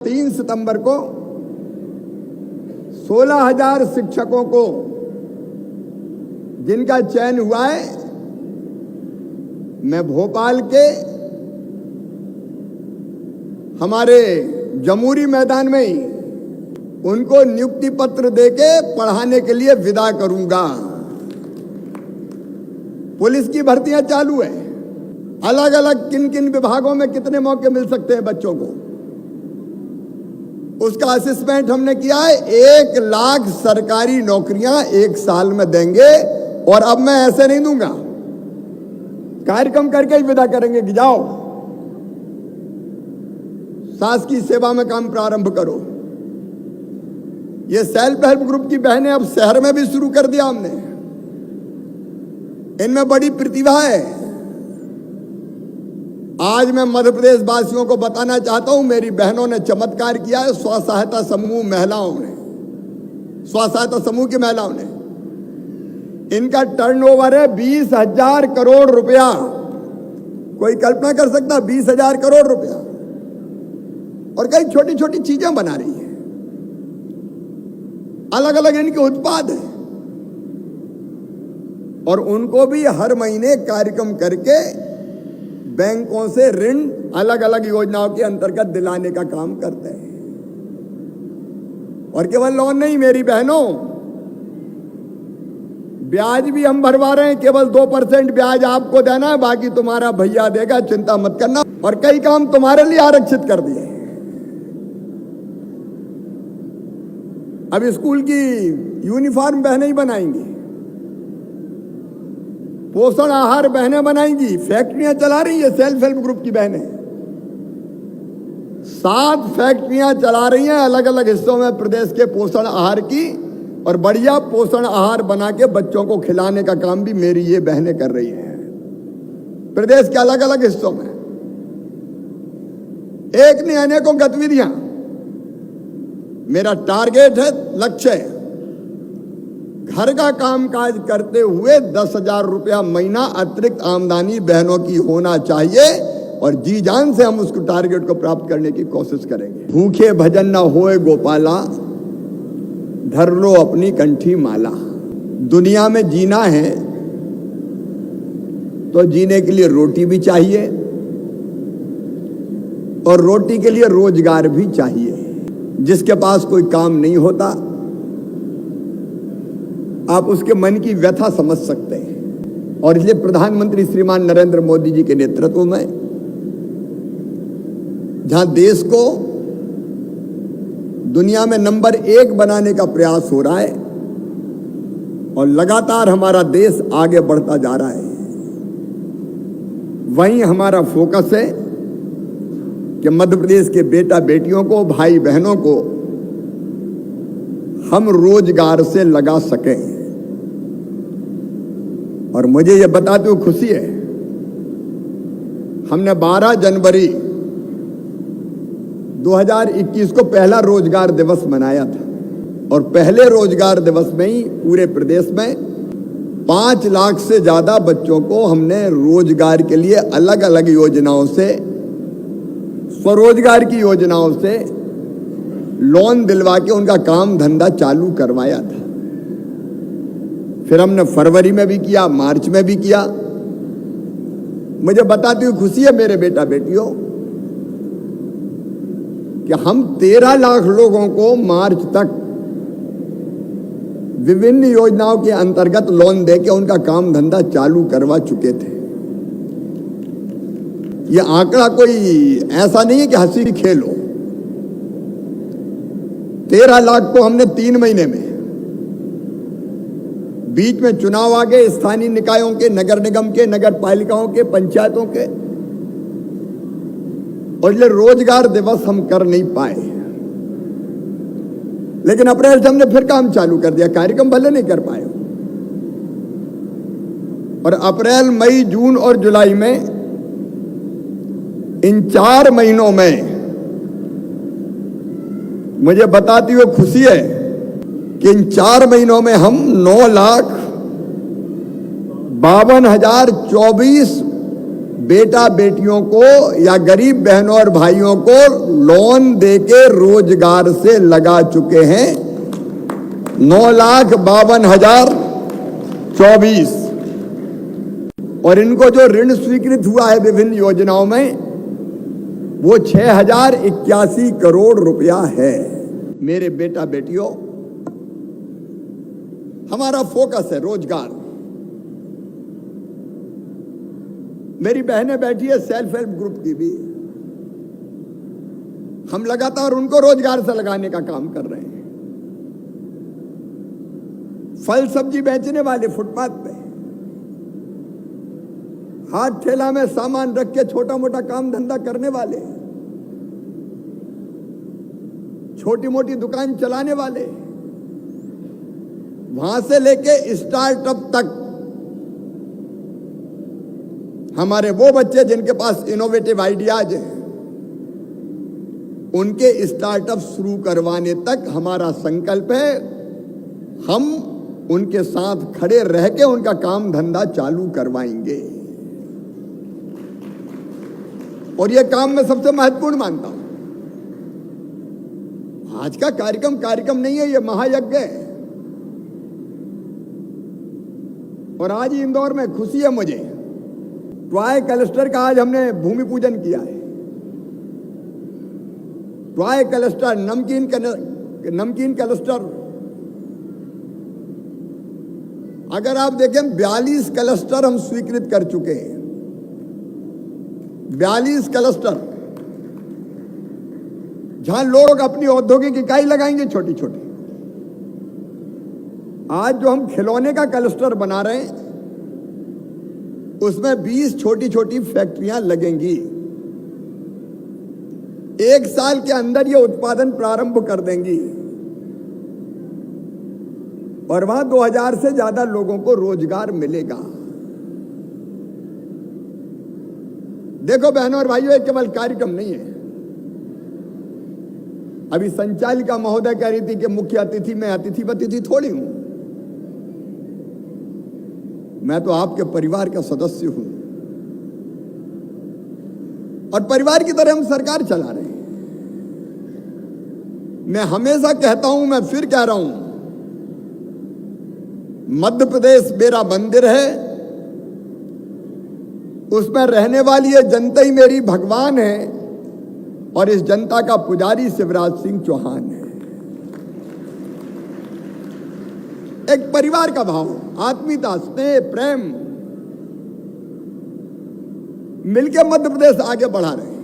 3 सितंबर को 16,000 शिक्षकों को जिनका चयन हुआ है, मैं भोपाल के हमारे जमूरी मैदान में ही उनको नियुक्ति पत्र देके पढ़ाने के लिए विदा करूंगा। पुलिस की भर्तियां चालू है। अलग अलग किन किन विभागों में कितने मौके मिल सकते हैं बच्चों को, उसका असेसमेंट हमने किया है। 1 लाख सरकारी नौकरियां 1 साल में देंगे। और अब मैं ऐसे नहीं दूंगा, कार्यक्रम करके ही विदा करेंगे कि जाओ सास की सेवा में काम प्रारंभ करो। ये सेल्फ हेल्प ग्रुप की बहनें अब शहर में भी शुरू कर दिया हमने। इनमें बड़ी प्रतिभा है। आज मैं मध्य प्रदेश वासियों को बताना चाहता हूं, मेरी बहनों ने चमत्कार किया है। स्व सहायता समूह महिलाओं ने, स्व सहायता समूह की महिलाओं ने, इनका टर्नओवर है 20,000 करोड़ रुपया। कोई कल्पना कर सकता 20,000 करोड़ रुपया। और कई छोटी छोटी चीजें बना रही है, अलग अलग इनके उत्पाद हैं। और उनको भी हर महीने कार्यक्रम करके बैंकों से ऋण अलग अलग योजनाओं के अंतर्गत दिलाने का काम करते हैं। और केवल लोन नहीं मेरी बहनों, ब्याज भी हम भरवा रहे हैं। केवल 2% ब्याज आपको देना है, बाकी तुम्हारा भैया देगा, चिंता मत करना। और कई काम तुम्हारे लिए आरक्षित कर दिए। अब स्कूल की यूनिफॉर्म बहनें ही बनाएंगी, पोषण आहार बहनें बनाएंगी, फैक्ट्रियां चला रही है सेल्फ हेल्प ग्रुप की बहनें। 7 फैक्ट्रियां चला रही हैं अलग अलग हिस्सों में प्रदेश के पोषण आहार की। और बढ़िया पोषण आहार बना के बच्चों को खिलाने का काम भी मेरी ये बहनें कर रही हैं प्रदेश के अलग अलग हिस्सों में। एक नहीं अनेकों गतिविधियां। मेरा टारगेट है, लक्ष्य है, घर का कामकाज करते हुए 10,000 रुपया महीना अतिरिक्त आमदनी बहनों की होना चाहिए। और जी जान से हम उसको टारगेट को प्राप्त करने की कोशिश करेंगे। भूखे भजन न होए गोपाला, धर लो अपनी कंठी माला। दुनिया में जीना है तो जीने के लिए रोटी भी चाहिए और रोटी के लिए रोजगार भी चाहिए। जिसके पास कोई काम नहीं होता, आप उसके मन की व्यथा समझ सकते हैं। और इसलिए प्रधानमंत्री श्रीमान नरेंद्र मोदी जी के नेतृत्व में जहां देश को दुनिया में नंबर 1 बनाने का प्रयास हो रहा है और लगातार हमारा देश आगे बढ़ता जा रहा है, वहीं हमारा फोकस है कि मध्य प्रदेश के बेटा बेटियों को, भाई बहनों को हम रोजगार से लगा सकें। और मुझे यह बताते हुए खुशी है, हमने 12 जनवरी 2021 को पहला रोजगार दिवस मनाया था। और पहले रोजगार दिवस में ही पूरे प्रदेश में 5 लाख से ज्यादा बच्चों को हमने रोजगार के लिए अलग अलग योजनाओं से, स्वरोजगार की योजनाओं से लोन दिलवा के उनका काम धंधा चालू करवाया था। फिर हमने फरवरी में भी किया, मार्च में भी किया। मुझे बताती हुई खुशी है मेरे बेटा बेटियों कि हम 13 लाख लोगों को मार्च तक विभिन्न योजनाओं के अंतर्गत लोन देके उनका काम धंधा चालू करवा चुके थे। यह आंकड़ा कोई ऐसा नहीं है कि हंसी की खेल हो। 13 लाख को हमने 3 महीने में, बीच में चुनाव आ गए स्थानीय निकायों के, नगर निगम के, नगर पालिकाओं के, पंचायतों के, और ये रोजगार दिवस हम कर नहीं पाए। लेकिन अप्रैल से हमने फिर काम चालू कर दिया। कार्यक्रम भले नहीं कर पाए। और अप्रैल, मई, जून और जुलाई में, इन 4 महीनों में मुझे बताती हुई खुशी है कि इन 4 महीनों में हम 9,52,024 बेटा बेटियों को या गरीब बहनों और भाइयों को लोन देके रोजगार से लगा चुके हैं 9,52,024। और इनको जो ऋण स्वीकृत हुआ है विभिन्न योजनाओं में वो 6,081 करोड़ रुपया है। मेरे बेटा बेटियों, हमारा फोकस है रोजगार। मेरी बहनें बैठी है सेल्फ हेल्प ग्रुप की भी, हम लगातार उनको रोजगार से लगाने का काम कर रहे हैं। फल सब्जी बेचने वाले फुटपाथ पे, हाथ ठेला में सामान रख के छोटा मोटा काम धंधा करने वाले, छोटी मोटी दुकान चलाने वाले, वहां से लेके स्टार्टअप तक हमारे वो बच्चे जिनके पास इनोवेटिव आइडियाज हैं, उनके स्टार्टअप शुरू करवाने तक हमारा संकल्प है। हम उनके साथ खड़े रह के उनका काम धंधा चालू करवाएंगे। और यह काम मैं सबसे महत्वपूर्ण मानता हूं। आज का कार्यक्रम नहीं है, यह महायज्ञ है। और आज ही इंदौर में खुशी है मुझे, टॉय क्लस्टर का आज हमने भूमि पूजन किया है। टॉय क्लस्टर, नमकीन क्लस्टर, अगर आप देखें 42 क्लस्टर हम स्वीकृत कर चुके हैं। 42 क्लस्टर जहां लोग अपनी औद्योगिक इकाई लगाएंगे छोटी छोटी। आज जो हम खिलौने का क्लस्टर बना रहे हैं उसमें 20 छोटी छोटी फैक्ट्रियां लगेंगी। 1 साल के अंदर ये उत्पादन प्रारंभ कर देंगी और वहां 2000 से ज्यादा लोगों को रोजगार मिलेगा। देखो बहनों और भाइयों, एक केवल कार्यक्रम नहीं है। अभी संचालिका महोदय कह रही थी कि मुख्य अतिथि मैं अतिथि थोड़ी हूं। मैं तो आपके परिवार का सदस्य हूं और परिवार की तरह हम सरकार चला रहे हैं। मैं हमेशा कहता हूं, मैं फिर कह रहा हूं, मध्य प्रदेश मेरा मंदिर है, उसमें रहने वाली ये जनता ही मेरी भगवान है और इस जनता का पुजारी शिवराज सिंह चौहान है। एक परिवार का भाव, आत्मीयता, स्नेह, प्रेम मिलकर मध्य प्रदेश आगे बढ़ा रहे हैं।